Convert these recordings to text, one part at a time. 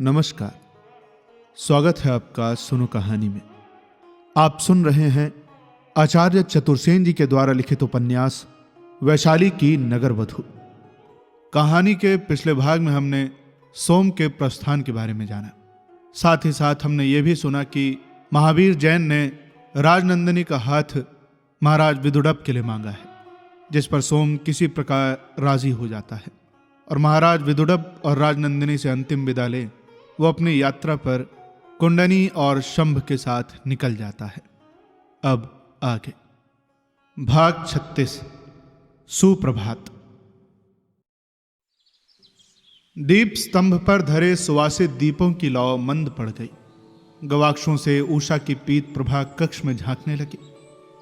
नमस्कार, स्वागत है आपका सुनो कहानी में। आप सुन रहे हैं आचार्य चतुर्सेन जी के द्वारा लिखित उपन्यास वैशाली की नगर वधू। कहानी के पिछले भाग में हमने सोम के प्रस्थान के बारे में जाना। साथ ही साथ हमने ये भी सुना कि महावीर जैन ने राजनंदिनी का हाथ महाराज विदुड़ब के लिए मांगा है, जिस पर सोम किसी प्रकार राजी हो जाता है और महाराज विदुड़ब और राजनंदिनी से अंतिम विदा ले वो अपनी यात्रा पर कुंडनी और शंभ के साथ निकल जाता है। अब आगे भाग 36 सुप्रभात। दीप स्तंभ पर धरे सुवासित दीपों की लौ मंद पड़ गई। गवाक्षों से उषा की पीत प्रभा कक्ष में झांकने लगी।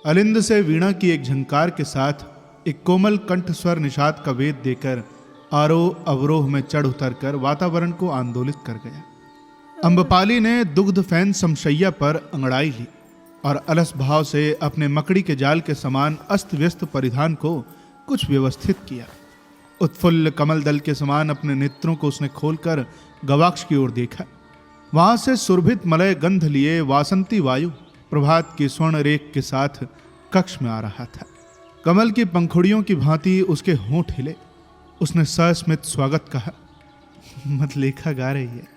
अलिंद से वीणा की एक झंकार के साथ एक कोमल कंठ स्वर निषाद का वेद देकर आरोह अवरोह में चढ़ उतर कर वातावरण को आंदोलित कर गया। अम्बपाली ने दुग्ध फैन समशैया पर अंगड़ाई ली और अलस भाव से अपने मकड़ी के जाल के समान अस्त व्यस्त परिधान को कुछ व्यवस्थित किया। उत्फुल्ल कमल दल के समान अपने नेत्रों को उसने खोलकर गवाक्ष की ओर देखा। वहां से सुरभित मलय गंध लिए वासंती वायु प्रभात की स्वर्ण रेख के साथ कक्ष में आ रहा था। कमल की पंखुड़ियों की भांति उसके होंठ हिले। उसने सस्मित स्वागत कहा। मतलेखा गा रही है।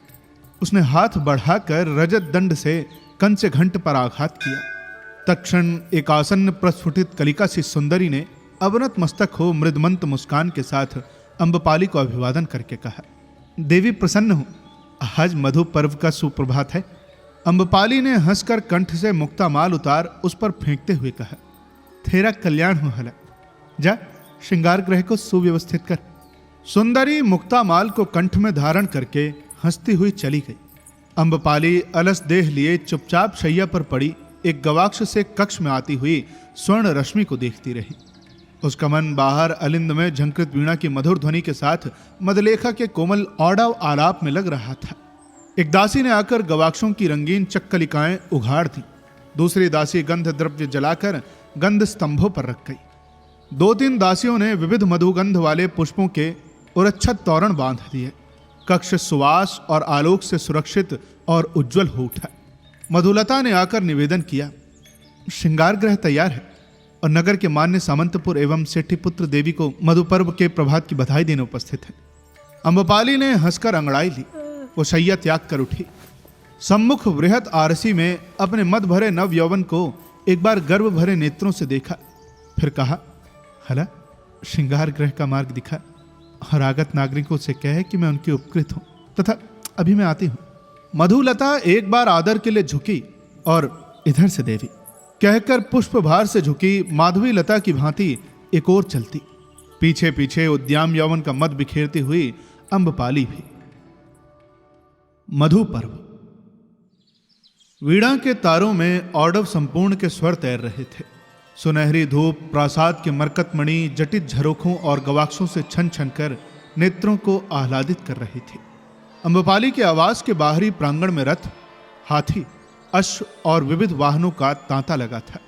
उसने हाथ बढ़ाकर रजत दंड से कंचे घंट पर आघात किया। तत्क्षण एक आसन्न प्रस्फुटित कलिका सी सुंदरी ने अवनत मस्तक हो मृदमंत मुस्कान के साथ अम्बपाली को अभिवादन करके कहा, देवी प्रसन्न हो, आज मधु पर्व का सुप्रभात है। अम्बपाली ने हंसकर कंठ से मुक्तामाल उतार उस पर फेंकते हुए कहा, तेरा कल्याण हो हला, जा श्रृंगार गृह को सुव्यवस्थित कर। सुंदरी मुक्तामाल को कंठ में धारण करके हंसती हुई चली गई। अम्बपाली अलस देह लिए चुपचाप शैया पर पड़ी एक गवाक्ष से कक्ष में आती हुई स्वर्ण रश्मि को देखती रही। उसका मन बाहर अलिंद में झंकृत वीणा की मधुर ध्वनि के साथ मदलेखा के कोमल औडव आलाप में लग रहा था। एक दासी ने आकर गवाक्षों की रंगीन चक्कलिकाएं उघाड़ दी। दूसरी दासी गंध द्रव्य जलाकर गंध स्तंभों पर रख गई। 2-3 दासियों ने विविध मधुगंध वाले पुष्पों के उरच्छत तोरण बांध दिए। कक्ष सुवास और आलोक से सुरक्षित और उज्जवल हो उठा। मधुलता ने आकर निवेदन किया, श्रृंगार गृह तैयार है और नगर के मान्य सामंतपुर एवं सेठीपुत्र देवी को मधु पर्व के प्रभात की बधाई देने उपस्थित है। अम्बपाली ने हंसकर अंगड़ाई ली। वो शैया त्याग कर उठी। सम्मुख वृहत आरसी में अपने मद भरे नव यौवन को एक बार गर्व भरे नेत्रों से देखा। फिर कहा, हला श्रृंगार गृह का मार्ग दिखा और आगत नागरिकों से कहे कि मैं उनकी उपकृत हूं तथा अभी मैं आती हूं। मधुलता एक बार आदर के लिए झुकी और इधर से देवी कहकर पुष्प भार से झुकी माधवी लता की भांति एक और चलती। पीछे पीछे उद्याम यौवन का मद बिखेरती हुई अम्बपाली भी। मधु पर्व। वीणा के तारों में औडव संपूर्ण के स्वर तैर रहे थे। सुनहरी धूप प्रासाद के मरकतमणि जटित झरोखों और गवाक्षों से छन छन कर नेत्रों को आह्लादित कर रही थी। अम्बपाली के आवास के बाहरी प्रांगण में रथ, हाथी, अश्व और विविध वाहनों का तांता लगा था।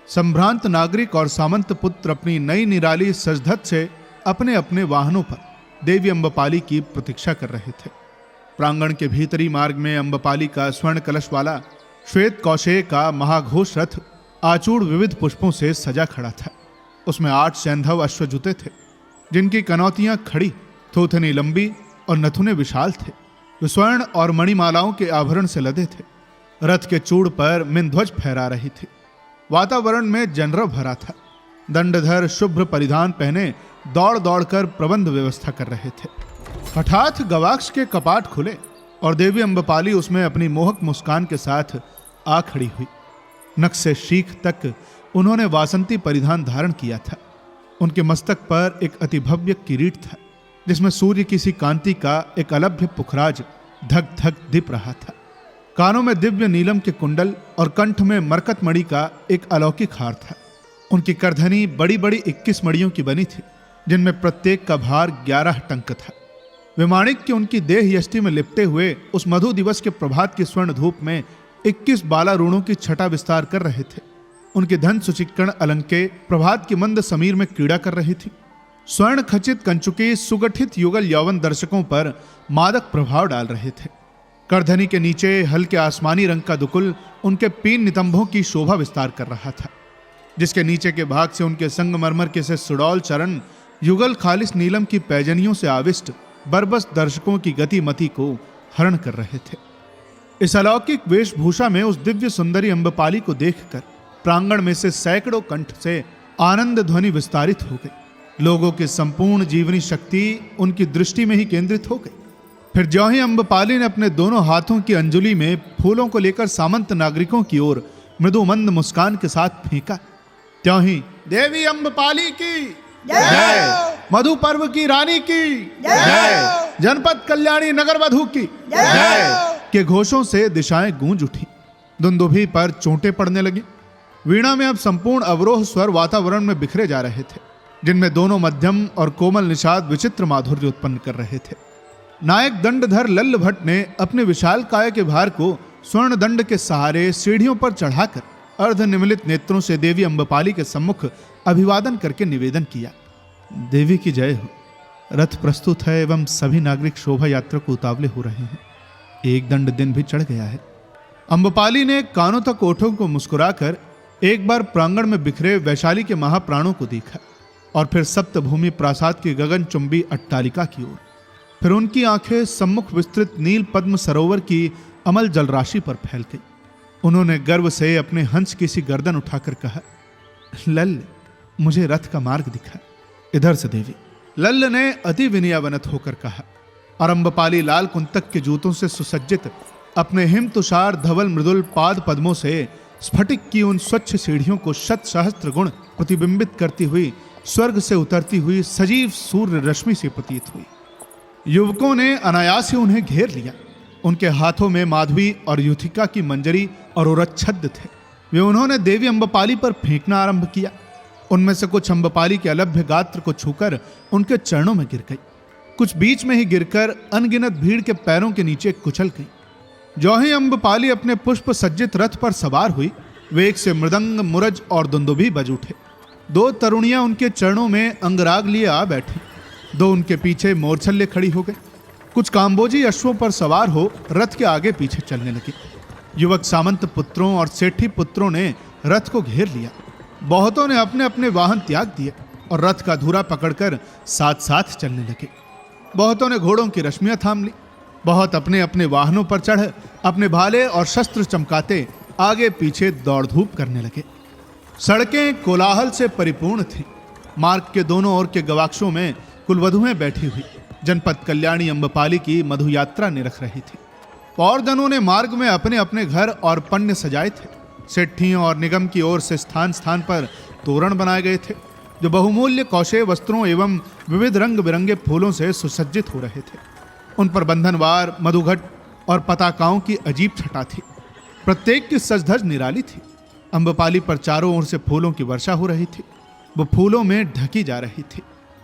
संभ्रांत नागरिक और सामंत पुत्र अपनी नई निराली सजधत से अपने अपने वाहनों पर देवी अम्बपाली की प्रतीक्षा कर रहे थे। प्रांगण के भीतरी मार्ग में अम्बपाली का स्वर्ण कलश वाला श्वेत कौशेय का महाघोष रथ आचूड़ विविध पुष्पों से सजा खड़ा था। उसमें 8 सैंधव अश्व जुते थे, जिनकी कनौतियां खड़ी, थोथनी लंबी और नथुने विशाल थे। वे स्वर्ण और मणिमालाओं के आभरण से लदे थे। रथ के चूड़ पर मिनध्वज फहरा रही थी। वातावरण में जनरव भरा था। दंडधर शुभ्र परिधान पहने दौड़ दौड़ कर प्रबंध व्यवस्था कर रहे थे। हठात गवाक्ष के कपाट खुले और देवी अम्बपाली उसमें अपनी मोहक मुस्कान के साथ आ खड़ी हुई। नख से शीख तक उन्होंने वासंती परिधान धारण किया था। उनके मस्तक पर एक अति भव्य किरीट था, जिसमें सूर्य की सी कांति का एक अलभ्य पुखराज धक धक दिप रहा था। कानों में दिव्य नीलम के कुंडल और कंठ में मरकतमणि का एक अलौकिक हार था। उनकी करधनी बड़ी बड़ी 21 मणियों की बनी थी, जिनमें प्रत्येक का भार 11 टंक था। विमाणिक की उनकी देह यष्टि में लिपटे हुए उस मधु दिवस के प्रभात की स्वर्ण धूप में 21 बाला रूणों की छटा विस्तार कर रहे थे। उनके धन सुचिक्कण अलंके प्रभात की मंद समीर में क्रीड़ा कर रही थी। स्वर्ण खचित कंचुकी सुगठित युगल यौवन दर्शकों पर मादक प्रभाव डाल रहे थे। करधनी के नीचे हल्के आसमानी रंग का दुकुल उनके पीन नितंभों की शोभा विस्तार कर रहा था, जिसके नीचे के भाग से उनके संगमरमर के से सुडौल चरण युगल खालिस नीलम की पैजनियों से आविष्ट बरबस दर्शकों की गतिमति को हरण कर रहे थे। इस अलौकिक वेशभूषा में उस दिव्य सुंदरी अम्बपाली को देखकर प्रांगण में से सैकड़ों कंठ से आनंद ध्वनि विस्तारित हो गई। लोगों की संपूर्ण जीवनी शक्ति उनकी दृष्टि में ही केंद्रित हो गई। फिर ज्यों ही अम्बपाली ने अपने दोनों हाथों की अंजुलि में फूलों को लेकर सामंत नागरिकों की ओर मृदु मंद मुस्कान के साथ फेंका, त्यों ही देवी अम्बपाली की जय, मधु पर्व की रानी की जय, जनपद कल्याणी नगर वधु की जय के घोषों से दिशाएं गूंज उठी। दुंदुभी पर चोटें पड़ने लगी। वीणा में अब संपूर्ण अवरोह स्वर वातावरण में बिखरे जा रहे थे, जिनमें दोनों मध्यम और कोमल निषाद विचित्र माधुर्य उत्पन्न कर रहे थे। नायक दंडधर लल्ल भट्ट ने अपने विशाल काय के भार को स्वर्ण दंड के सहारे सीढ़ियों पर चढ़ाकर अर्ध निमिलित नेत्रों से देवी अम्बपाली के सम्मुख अभिवादन करके निवेदन किया, देवी की जय हो। रथ प्रस्तुत है एवं सभी नागरिक शोभा यात्रा को उतावले हो रहे हैं। एक दंड दिन भी चढ़ गया है। अम्बपाली ने कानों तक ओठों को मुस्कुराकर एक बार प्रांगण में बिखरे वैशाली के महाप्राणों को देखा और फिर सप्तभूमि प्रासाद की गगनचुंबी अट्टालिका की ओर। फिर उनकी आंखें सम्मुख विस्तृत नील पद्म सरोवर की अमल जलराशि पर फैल गई। उन्होंने गर्व से अपने हंस की सी गर्दन उठाकर कहा, लल्ल मुझे रथ का मार्ग दिखा। इधर से देवी, लल्ल ने अति विनयावनत होकर कहा और अम्बपाली लाल कुंतक के जूतों से सुसज्जित अपने हिम तुषार धवल मृदुल पाद पद्मों से स्फटिक की उन स्वच्छ सीढ़ियों को शत सहस्त्र गुण प्रतिबिंबित करती हुई स्वर्ग से उतरती हुई सजीव सूर्य रश्मि से प्रतीत हुई। युवकों ने अनायास ही उन्हें घेर लिया। उनके हाथों में माधवी और युथिका की मंजरी और उरच्छद्द थे। वे उन्होंने देवी अम्बपाली पर फेंकना आरंभ किया। उनमें से कुछ अम्बपाली के अलभ्य गात्र को छूकर उनके चरणों में गिर गई, कुछ बीच में ही गिरकर अनगिनत भीड़ के पैरों के नीचे कुचल गई। जो ही अम्बपाली अपने पुष्प सज्जित रथ पर सवार हुई, वेग से मृदंग, मुरज और दुंदुभी बज उठे। दो तरुणियां उनके चरणों में अंगराग लिए आ बैठी, दो उनके पीछे मोरछल्ले खड़ी हो गए। कुछ काम्बोजी अश्वों पर सवार हो रथ के आगे पीछे चलने लगे। युवक सामंत पुत्रों और सेठी पुत्रों ने रथ को घेर लिया। बहुतों ने अपने अपने वाहन त्याग दिए और रथ का धुरा पकड़कर साथ साथ चलने लगे। बहुतों ने घोड़ों की रश्मियां थाम ली। बहुत अपने अपने वाहनों पर चढ़ अपने भाले और शस्त्र चमकाते आगे पीछे दौड़ धूप करने लगे। सड़कें कोलाहल से परिपूर्ण थीं। मार्ग के दोनों ओर के गवाक्षों में कुलवधुएं बैठी हुई जनपद कल्याणी अम्बपाली की मधु यात्रा निरख रही थी। पौरजनों ने मार्ग में अपने अपने घर और पन्ने सजाए थे। सेठियों और निगम की ओर से स्थान स्थान पर तोरण बनाए गए थे, जो बहुमूल्य कौशे वस्त्रों एवं विविध रंग बिरंगे फूलों से सुसज्जित हो रहे थे। उन पर बंधनवार, मधुघट और पताकाओं की अजीब छटा थी। प्रत्येक की सजधज निराली थी। अम्बपाली पर चारों ओर से फूलों की वर्षा हो रही थी। वो फूलों में ढकी जा रही थी।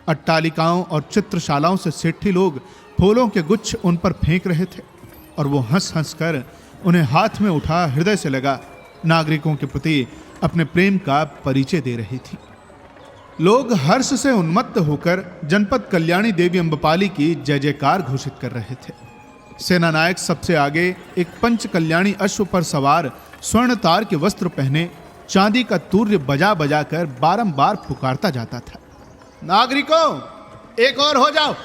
अट्टालिकाओं और चित्रशालाओं से सेठी लोग फूलों के गुच्छ उन पर फेंक रहे थे और वो हंस हंस कर उन्हें हाथ में उठा हृदय से लगा नागरिकों के प्रति अपने प्रेम का परिचय दे रही थी। लोग हर्ष से उन्मत्त होकर जनपद कल्याणी देवी अम्बपाली की जय जयकार घोषित कर रहे थे। सेना नायक सबसे आगे एक पंच कल्याणी अश्व पर सवार स्वर्ण तार के वस्त्र पहने चांदी का तूर्य बजा बजा कर बारंबार पुकारता जाता था, नागरिकों एक और हो जाओ,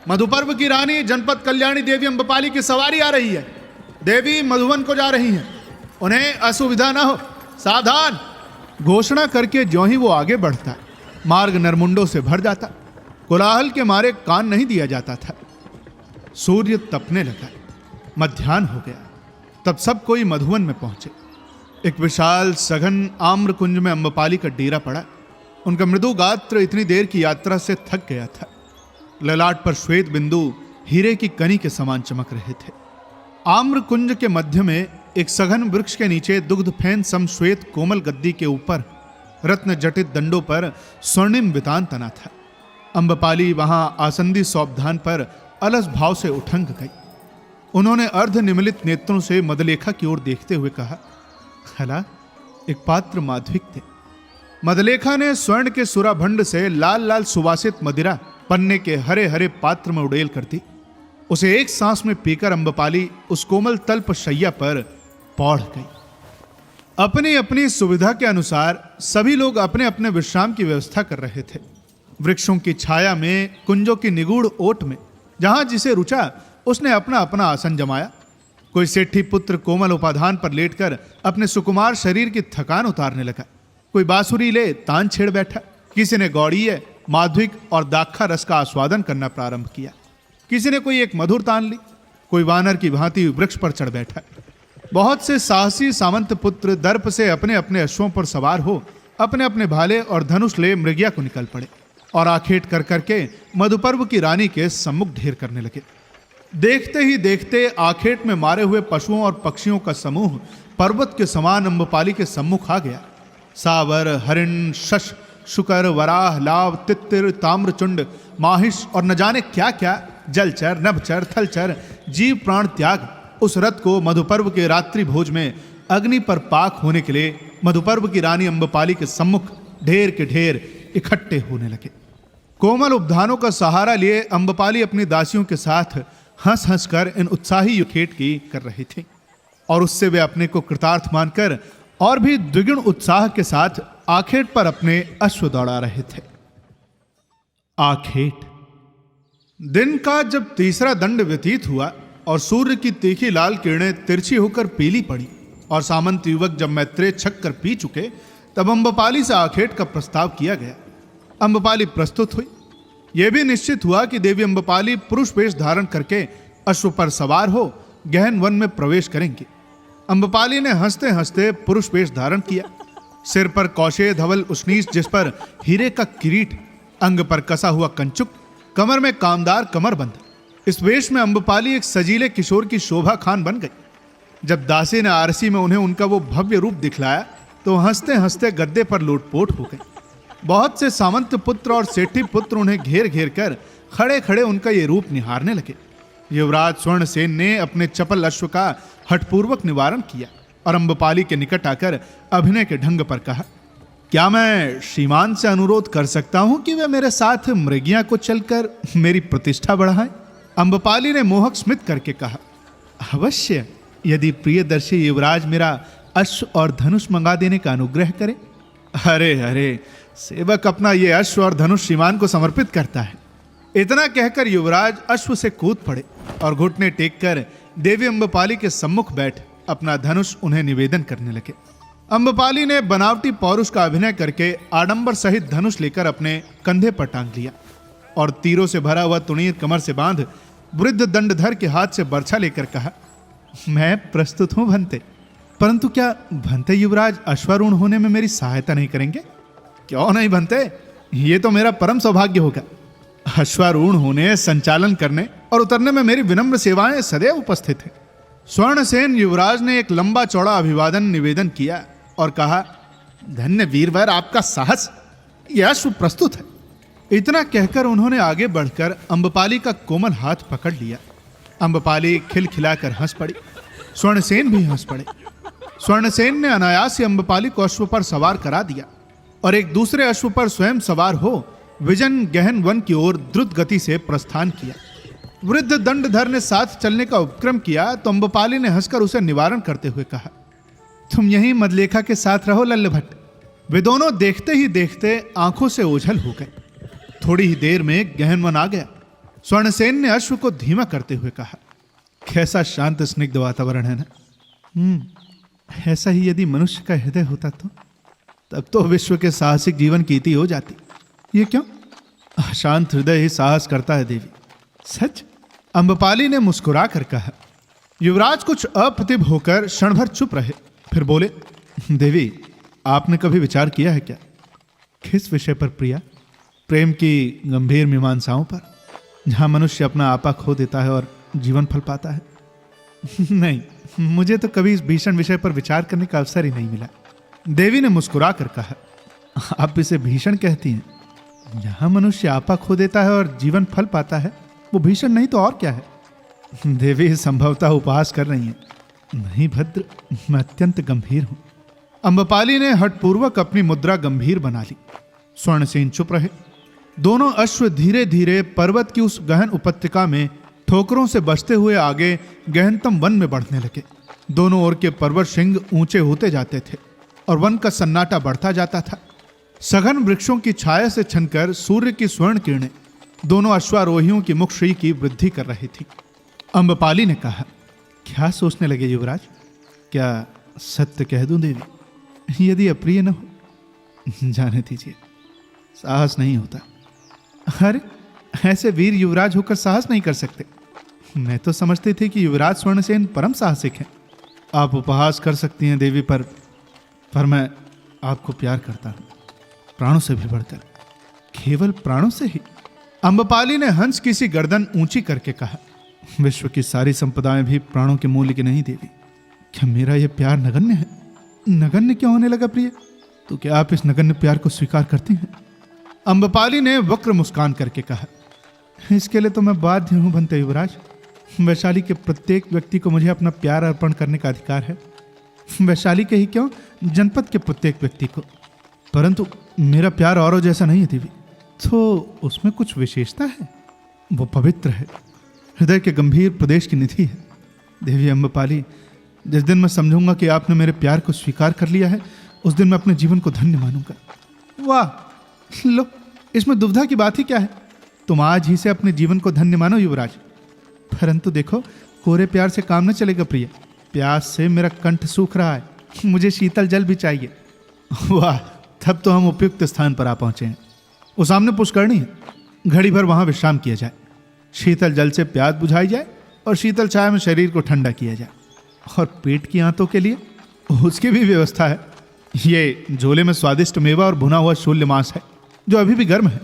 मधुपर्व की रानी जनपद कल्याणी देवी अम्बपाली की सवारी आ रही है। देवी मधुवन को जा रही हैं, उन्हें असुविधा न हो, सावधान। घोषणा करके ज्यों ही वो आगे बढ़ता, मार्ग नरमुंडों से भर जाता। कोलाहल के मारे कान नहीं दिया जाता था। सूर्य तपने लगा, मध्याह्न हो गया। तब सब कोई मधुवन में पहुंचे। एक विशाल सघन आम्र कुंज में अम्बपाली का डेरा पड़ा। उनका मृदु गात्र इतनी देर की यात्रा से थक गया था। ललाट पर श्वेत बिंदु हीरे की कनी के समान चमक रहे थे। आम्र कुंज के मध्य में एक सघन वृक्ष के नीचे दुग्ध फैन सम श्वेत कोमल गद्दी के ऊपर रत्न जटित दंडों पर स्वर्णिम वितान तना था। अम्बपाली वहां आसंदी सौवधान पर अलस भाव से उठंग गई। उन्होंने अर्ध निमिलित नेत्रों से मदलेखा की ओर देखते हुए कहा, हला एक पात्र माध्विक थे। मदलेखा ने स्वर्ण के सुराभंड से लाल लाल सुवासित मदिरा पन्ने के हरे हरे पात्र में उड़ेल कर दी। उसे एक सांस में पीकर अम्बपाली उस कोमल तल्प शैया पर पौड़ गई। अपनी अपनी सुविधा के अनुसार सभी लोग अपने अपने विश्राम की व्यवस्था कर रहे थे। वृक्षों की छाया में, कुंजों की निगूढ़ ओट में, जहां जिसे रुचा उसने अपना अपना आसन जमाया। कोई सेठी पुत्र कोमल उपाधान पर लेटकर अपने सुकुमार शरीर की थकान उतारने लगा। कोई बांसुरी ले तान छेड़ बैठा। किसी ने गौड़ीय, माध्विक और दाखा रस का आस्वादन करना प्रारंभ किया। किसी ने कोई एक मधुर तान ली। कोई वानर की भांति वृक्ष पर चढ़ बैठा। बहुत से साहसी सामंत पुत्र दर्प से अपने अपने अश्वों पर सवार हो अपने अपने भाले और धनुष ले मृगया को निकल पड़े और आखेट कर करके मधुपर्व की रानी के सम्मुख ढेर करने लगे। देखते ही देखते आखेट में मारे हुए पशुओं और पक्षियों का समूह पर्वत के समान अम्बपाली के सम्मुख आ गया। सावर, हरिण, शश, शुकर, वराह, लाव, तित्तिर, ताम्रचुंड, माहिष और न जाने क्या क्या जलचर, नभचर, थलचर जीव प्राण त्याग उस रथ को मधुपर्व के रात्रि भोज में अग्नि पर पाक होने के लिए मधुपर्व की रानी अम्बपाली के सम्मुख ढेर के ढेर इकट्ठे होने लगे। कोमल उपधानों का सहारा लिए अम्बपाली अपनी दासियों के साथ हंस हंस कर इन उत्साही युखेट की कर रहे थे और उससे वे अपने को कृतार्थ मानकर और भी द्विगुण उत्साह के साथ आखेट पर अपने अश्व दौड़ा रहे थे। आखेट। दिन का जब तीसरा दंड व्यतीत हुआ और सूर्य की तीखी लाल किरणें तिरछी होकर पीली पड़ी और सामंत युवक जब मैत्रेय छक कर पी चुके, तब अम्बपाली से आखेट का प्रस्ताव किया गया। अम्बपाली प्रस्तुत हुई। यह भी निश्चित हुआ कि देवी अम्बपाली पुरुष वेश धारण करके अश्व पर सवार हो गहन वन में प्रवेश करेंगी। अम्बपाली ने हंसते हंसते पुरुष वेश धारण किया। सिर पर कौशे धवल उष्णीश, जिस पर हीरे का किरीट, अंग पर कसा हुआ कंचुक, कमर में कामदार कमरबंद। इस वेश में अम्बपाली एक सजीले किशोर की शोभा खान बन गई। जब दासी ने आरसी में उन्हें उनका वो भव्य रूप दिखलाया तो हंसते हंसते गद्दे पर लोटपोट हो गए। बहुत से सामंत पुत्र और सेठी पुत्र उन्हें घेर घेर कर खड़े खड़े उनका ये रूप निहारने लगे। युवराज स्वर्णसेन ने अपने चपल अश्व का हठपूर्वक निवारण किया और अम्बपाली के निकट आकर अभिनय के ढंग पर कहा, क्या मैं श्रीमान से अनुरोध कर सकता हूं कि वे मेरे साथ मृगिया को चलकर मेरी प्रतिष्ठा बढ़ाएं? अम्बपाली ने मोहक स्मित करके कहा, अवश्य, यदि प्रियदर्शी युवराज मेरा अश्व और धनुष मंगा देने का अनुग्रह करे। अरे अरे, सेवक अपना ये अश्व और धनुष श्रीमान को समर्पित करता है। इतना कहकर युवराज अश्व से कूद पड़े और घुटने टेक कर देवी अम्बपाली के सम्मुख बैठ अपना धनुष उन्हें निवेदन करने लगे। अम्बपाली ने बनावटी पौरुष का अभिनय करके आडंबर सहित धनुष लेकर अपने कंधे पर टांग लिया और तीरों से भरा हुआ तुणीर कमर से बांध वृद्ध दंडधर के हाथ से बर्छा लेकर कहा, मैं प्रस्तुत हूं भंते, परंतु क्या भंते युवराज अश्वारूढ़ होने में मेरी सहायता नहीं करेंगे? क्यों नहीं भंते, ये तो मेरा परम सौभाग्य होगा। अश्वारूढ़ होने, संचालन करने और उतरने में मेरी विनम्र सेवाएं सदैव उपस्थित हैं। स्वर्णसेन युवराज ने एक लंबा चौड़ा अभिवादन निवेदन किया और कहा, धन्य वीरवर आपका साहस, यह अश्व प्रस्तुत है। इतना कहकर उन्होंने आगे बढ़कर अम्बपाली का कोमल हाथ पकड़ लिया। अम्बपाली खिलखिलाकर हंस पड़ी। स्वर्णसेन भी हंस पड़े। स्वर्णसेन ने अनायास ही अम्बपाली को अश्व पर सवार करा दिया और एक दूसरे अश्व पर स्वयं सवार हो विजन गहन वन की ओर द्रुत गति से प्रस्थान किया। वृद्ध दंडधर ने साथ चलने का उपक्रम किया तो अम्बपाली ने हंसकर उसे निवारण करते हुए कहा, तुम यहीं मदलेखा के साथ रहो लल्ल भट्ट। वे दोनों देखते ही देखते आंखों से ओझल हो गए। थोड़ी ही देर में गहन वन आ गया। स्वर्णसेन ने अश्व को धीमा करते हुए कहा, कैसा शांत स्निग्ध वातावरण है ना। ऐसा ही यदि मनुष्य का हृदय होता तो तब तो विश्व के साहसिक जीवन की इति हो जाती। ये क्यों? अशांत हृदय ही साहस करता है देवी। सच? अम्बपाली ने मुस्कुरा कर कहा। युवराज कुछ अप्रतिभ होकर क्षण भर चुप रहे, फिर बोले, देवी, आपने कभी विचार किया है क्या? किस विषय पर प्रिया? प्रेम की गंभीर मीमांसाओं पर, जहां मनुष्य अपना आपा खो देता है और जीवन फल पाता है? नहीं, मुझे तो कभी इस भीषण विषय पर विचार करने का अवसर ही नहीं मिला। देवी ने मुस्कुरा कर कहा, आप इसे भीषण कहती हैं? जहां मनुष्य आपा खो देता है और जीवन फल पाता है, वो भीषण नहीं तो और क्या है? देवी संभवतः उपहास कर रही हैं। नहीं भद्र, मैं अत्यंत गंभीर हूं। अम्बपाली ने हठपूर्वक अपनी मुद्रा गंभीर बना ली। स्वर्णसेन चुप रहे। दोनों अश्व धीरे धीरे पर्वत की उस गहन उपत्यका में ठोकरों से बचते हुए आगे गहनतम वन में बढ़ने लगे। दोनों ओर के पर्वत श्रृंग ऊंचे होते जाते थे और वन का सन्नाटा बढ़ता जाता था। सघन वृक्षों की छाया से छनकर सूर्य की स्वर्ण किरणें दोनों अश्वारोहियों की मुखश्री की वृद्धि कर रही थी। अम्बपाली ने कहा, क्या सोचने लगे युवराज? क्या सत्य कह दूं देवी? यदि अप्रिय न हो जाने दीजिए, साहस नहीं होता। अरे ऐसे वीर युवराज होकर साहस नहीं कर सकते? मैं तो समझती थी कि युवराज स्वर्णसेन परम साहसिक हैं। आप उपहास कर सकती हैं देवी, पर मैं आपको प्यार करता हूं, प्राणों से भी बढ़कर। केवल प्राणों से ही? अम्बपाली ने हंस की सी गर्दन ऊंची करके कहा, विश्व की सारी संपदाएं भी प्राणों के मूल्य की नहीं देवी। क्या मेरा यह प्यार नगण्य है? नगण्य क्यों होने लगा प्रिय? तो क्या आप इस नगण्य प्यार को स्वीकार करती हैं? अम्बपाली ने वक्र मुस्कान करके कहा, इसके लिए तो मैं बाध्य हूं बनते युवराज। वैशाली के प्रत्येक व्यक्ति को मुझे अपना प्यार अर्पण करने का अधिकार है। वैशाली के ही क्यों, जनपद के प्रत्येक व्यक्ति को। परंतु मेरा प्यार औरों जैसा नहीं है देवी, तो उसमें कुछ विशेषता है। वो पवित्र है, हृदय के गंभीर प्रदेश की निधि है। देवी अम्बपाली, जिस दिन मैं समझूंगा कि आपने मेरे प्यार को स्वीकार कर लिया है, उस दिन मैं अपने जीवन को धन्य मानूंगा। वाह, लो, इसमें दुविधा की बात ही क्या है? तुम आज ही से अपने जीवन को धन्य मानो युवराज। परंतु देखो, कोरे प्यार से काम न चलेगा प्रिय। प्यास से मेरा कंठ सूख रहा है, मुझे शीतल जल भी चाहिए। वाह, तब तो हम उपयुक्त स्थान पर आ पहुंचे हैं। वो सामने पुष्करणी है, घड़ी भर वहां विश्राम किया जाए, शीतल जल से प्यास बुझाई जाए और शीतल छाया में शरीर को ठंडा किया जाए। और पेट की आंतों के लिए उसकी भी व्यवस्था है। ये झोले में स्वादिष्ट मेवा और भुना हुआ शूल्य मांस है, जो अभी भी गर्म है।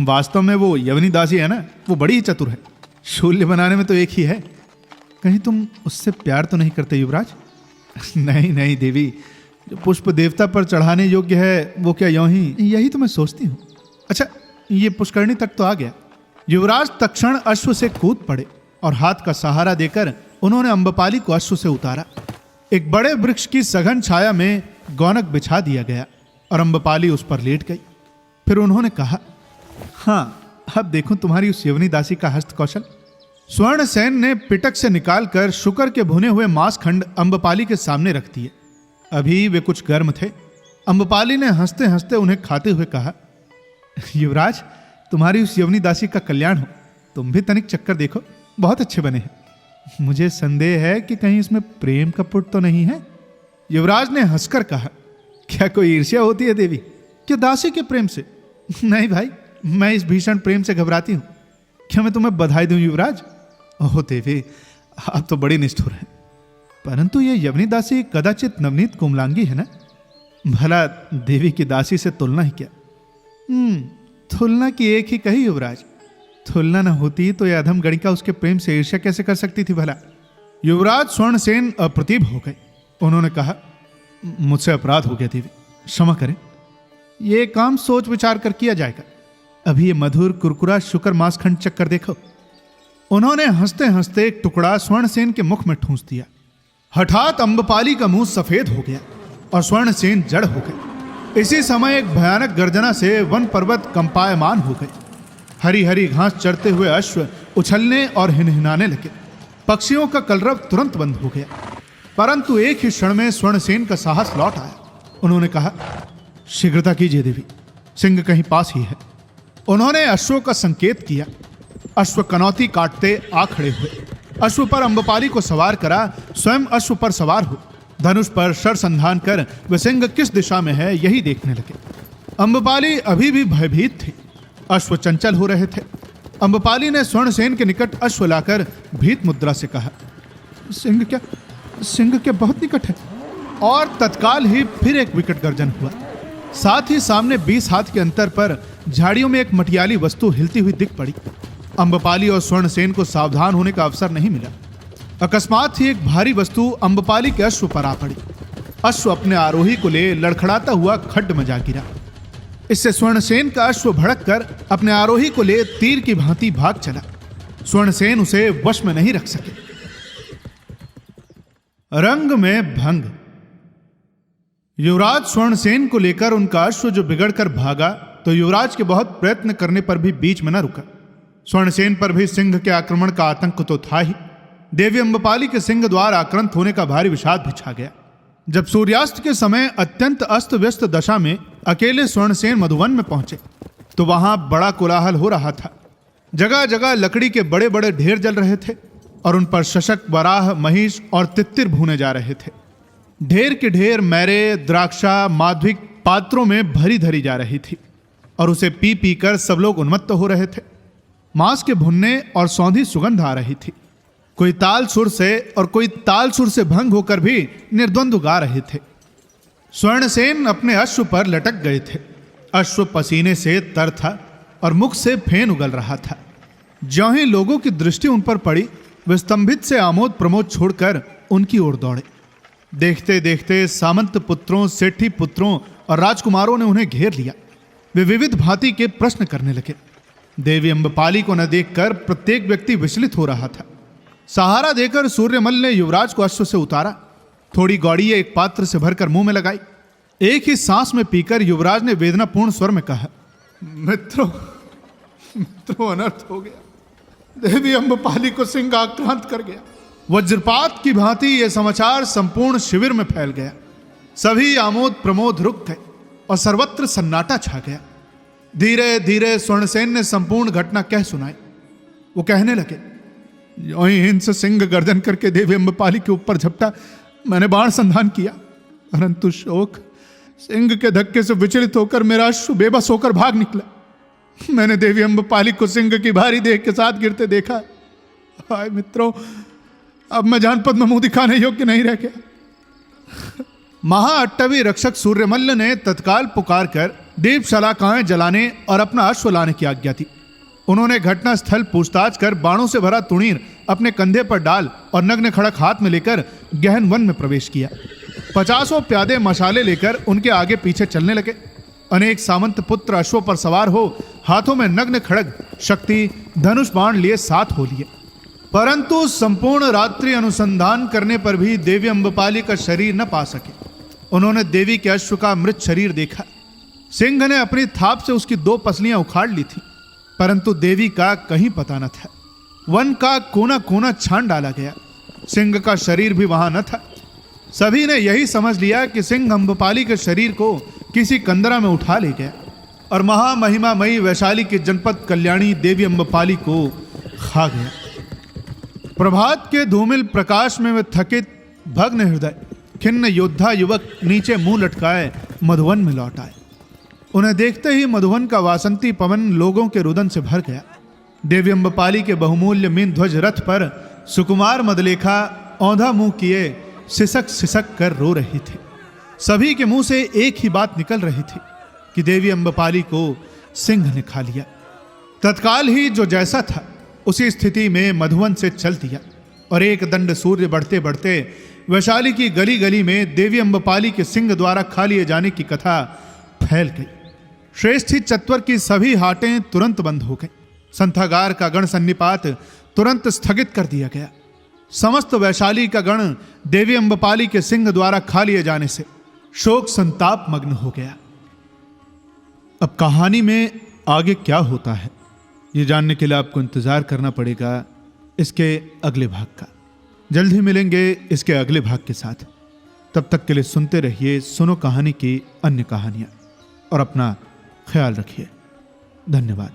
वास्तव में वो यवनी दासी है ना, वो बड़ी ही चतुर है। शूल्य बनाने में तो एक ही है। कहीं तुम उससे प्यार तो नहीं करते युवराज? नहीं नहीं देवी, जो पुष्प देवता पर चढ़ाने योग्य है वो क्या यूं ही? यही तो मैं सोचती हूँ। अच्छा, ये पुष्करणी तक तो आ गया। युवराज तत्क्षण अश्व से कूद पड़े और हाथ का सहारा देकर उन्होंने अम्बपाली को अश्व से उतारा। एक बड़े वृक्ष की सघन छाया में गौनक बिछा दिया गया और अम्बपाली उस पर लेट गई। फिर उन्होंने कहा, हाँ, अब देखो तुम्हारी उस यवनी दासी का हस्त कौशल। स्वर्णसेन ने पिटक से निकालकर शुकर के भुने हुए मांस खंड अम्बपाली के सामने रख दिए। अभी वे कुछ गर्म थे। अम्बपाली ने हंसते हंसते उन्हें खाते हुए कहा, युवराज, तुम्हारी उस यवनी दासी का कल्याण हो। तुम भी तनिक चक्कर देखो, बहुत अच्छे बने हैं। मुझे संदेह है कि कहीं इसमें प्रेम का पुट तो नहीं है। युवराज ने हंसकर कहा, क्या कोई ईर्ष्या होती है देवी? क्या दासी के प्रेम से? नहीं भाई, मैं इस भीषण प्रेम से घबराती हूं। क्या मैं तुम्हें बधाई दूं युवराज? ओह देवी, आप तो बड़ी निष्ठुर हैं। परंतु ये यवनी दासी कदाचित नवनीत कोमलांगी है ना? भला देवी की दासी से तुलना ही क्या? तुलना की एक ही कही युवराज। तुलना न होती तो यह अधम गणिका उसके प्रेम से ईर्ष्या कैसे कर सकती थी भला? युवराज स्वर्णसेन अप्रतिभ हो गए। उन्होंने कहा, मुझसे अपराध हो गया देवी, क्षमा करें। यह काम सोच विचार कर किया जाएगा। अभी ये मधुर कुरकुरा शुकर मांस खंड चक्कर देखो। उन्होंने हंसते हंसते एक टुकड़ा स्वर्णसेन के मुख में ठूंस दिया। हठात अम्बपाली का मुंह सफेद हो गया और स्वर्णसेन जड़ हो गए। इसी समय एक भयानक गर्जना से वन पर्वत कंपायमान हो गए। हरी हरी घास चढ़ते हुए अश्व उछलने और हिनहिनाने लगे। पक्षियों का कलरव तुरंत बंद हो गया। परंतु एक ही क्षण में स्वर्णसेन का साहस लौट आया। उन्होंने कहा, शीघ्रता कीजिए देवी, सिंह कहीं पास ही है। उन्होंने अश्वों का संकेत किया। अश्व कनौती काटते आ खड़े हुए। अश्व पर अम्बपाली को सवार करा, स्वयं अश्व पर सवार हो धनुष पर शरसंधान कर वह सिंह किस दिशा में है यही देखने लगे। अम्बपाली अभी भी भयभीत थी। अश्व चंचल हो रहे थे। अम्बपाली ने स्वर्णसेन के निकट अश्व लाकर भीत मुद्रा से कहा, सिंह क्या बहुत निकट है। और तत्काल ही फिर एक विकट गर्जन हुआ। साथ ही सामने 20 हाथ के अंतर पर झाड़ियों में एक मटियाली वस्तु हिलती हुई दिख पड़ी। अम्बपाली और स्वर्णसेन को सावधान होने का अवसर नहीं मिला। अकस्मात ही एक भारी वस्तु अम्बपाली के अश्व पर आ पड़ी। अश्व अपने आरोही को ले लड़खड़ाता हुआ खड्ड में जा गिरा। इससे स्वर्णसेन का अश्व भड़क कर अपने आरोही को ले तीर की भांति भाग चला। स्वर्णसेन उसे वश में नहीं रख सके। रंग में भंग। युवराज स्वर्णसेन को लेकर उनका अश्व जो बिगड़कर भागा तो युवराज के बहुत प्रयत्न करने पर भी बीच में न रुका। स्वर्णसेन पर भी सिंह के आक्रमण का आतंक तो था ही। देवी अम्बपाली के सिंह द्वार आक्रांत होने का भारी विषाद भी छा गया। जब सूर्यास्त के समय अत्यंत अस्त व्यस्त दशा में अकेले स्वर्णसेन मधुवन में पहुंचे तो वहां बड़ा कोलाहल हो रहा था। जगह जगह लकड़ी के बड़े बड़े ढेर जल रहे थे और उन पर शशक, वराह, महिष और तित्तिर भूने जा रहे थे। ढेर के ढेर मैरे, द्राक्षा, माध्विक पात्रों में भरी धरी जा रही थी और उसे पी पी कर सब लोग उन्मत्त हो रहे थे। मांस के भुनने और सौंधी सुगंध आ रही थी। कोई ताल सुर से और कोई ताल सुर से भंग होकर भी निर्द्वंद गा रहे थे। स्वर्णसेन अपने अश्व पर लटक गए थे। अश्व पसीने से तर था और मुख से फेन उगल रहा था। ज्यों ही लोगों की दृष्टि उन पर पड़ी, वे स्तंभित से आमोद प्रमोद छोड़कर उनकी ओर दौड़े। देखते देखते सामंत पुत्रों, सेठी पुत्रों और राजकुमारों ने उन्हें घेर लिया। वे विविध भांति के प्रश्न करने लगे। देवी अम्बपाली को न देखकर प्रत्येक व्यक्ति विचलित हो रहा था। सहारा देकर सूर्यमल ने युवराज को अश्व से उतारा। थोड़ी गौड़ी एक पात्र से भरकर मुंह में लगाई। एक ही सांस में पीकर युवराज ने वेदनापूर्ण स्वर में कहा, मित्रों, अनर्थ हो गया। देवी अम्बपाली को सिंह आक्रांत कर गया। वज्रपात की भांति यह समाचार संपूर्ण शिविर में फैल गया। सभी आमोद प्रमोद रुक गए और सर्वत्र सन्नाटा छा गया। धीरे धीरे स्वर्णसेन ने संपूर्ण घटना कह सुनाई। वो कहने लगे, हिंस सिंह गर्दन करके देवी अम्बपाली के ऊपर झपटा। मैंने बाण संधान किया, परंतु शोक, सिंह के धक्के से विचलित होकर मेरा अश्व बेबस होकर भाग निकला। मैंने देवी अम्बपाली को सिंह की भारी देह के साथ गिरते देखा। हाय मित्रों, अब मैं जानपद में मुंह दिखाने योग्य नहीं रह गया। महाअट्टवी रक्षक सूर्यमल्ल ने तत्काल पुकार कर दीप शलाकाएं जलाने और अपना अश्व लाने की आज्ञा दी। उन्होंने घटनास्थल पूछताछ कर बाणों से भरा तुणीर अपने कंधे पर डाल और नग्न खड़क हाथ में लेकर गहन वन में प्रवेश किया। 50 प्यादे मशाले लेकर उनके आगे पीछे चलने लगे। अनेक सामंत पुत्र अश्वों पर सवार हो हाथों में नग्न खड़ग, शक्ति, धनुष बाण लिए साथ हो लिए। परंतु संपूर्ण रात्रि अनुसंधान करने पर भी देवी अम्बपाली का शरीर न पा सके। उन्होंने देवी के अश्व का मृत शरीर देखा। सिंह ने अपनी थाप से उसकी 2 पसलियां उखाड़ ली थी, परंतु देवी का कहीं पता न था। वन का कोना कोना छान डाला गया। सिंह का शरीर भी वहां न था। सभी ने यही समझ लिया कि सिंह अम्बपाली के शरीर को किसी कंदरा में उठा ले गया और महामहिमामयी वैशाली के जनपद कल्याणी देवी अम्बपाली को खा गया। प्रभात के धूमिल प्रकाश में वे थकित, भग्न हृदय, खिन्न योद्धा युवक नीचे मुंह लटकाए मधुवन में लौट आए। उन्हें देखते ही मधुवन का वासंती पवन लोगों के रुदन से भर गया। देवी अम्बपाली के बहुमूल्य मीन ध्वज रथ पर सुकुमार मदलेखा औंधा मुंह किए सिसक सिसक कर रो रही थी। सभी के मुंह से एक ही बात निकल रही थी कि देवी अम्बपाली को सिंह ने खा लिया। तत्काल ही जो जैसा था उसी स्थिति में मधुवन से चल दिया और एक दंड सूर्य बढ़ते बढ़ते वैशाली की गली गली में देवी अम्बपाली के सिंह द्वारा खा लिए जाने की कथा फैल गई। श्रेष्ठी चत्वर की सभी हाटें तुरंत बंद हो गई। संथागार का गण सन्निपात तुरंत स्थगित कर दिया गया। समस्त वैशाली का गण देवी अम्बपाली के सिंह द्वारा खा लिए जाने से शोक संताप मग्न हो गया। अब कहानी में आगे क्या होता है, ये जानने के लिए आपको इंतजार करना पड़ेगा इसके अगले भाग का। जल्द ही मिलेंगे इसके अगले भाग के साथ। तब तक के लिए सुनते रहिए सुनो कहानी की अन्य कहानियां और अपना ख्याल रखिए। धन्यवाद।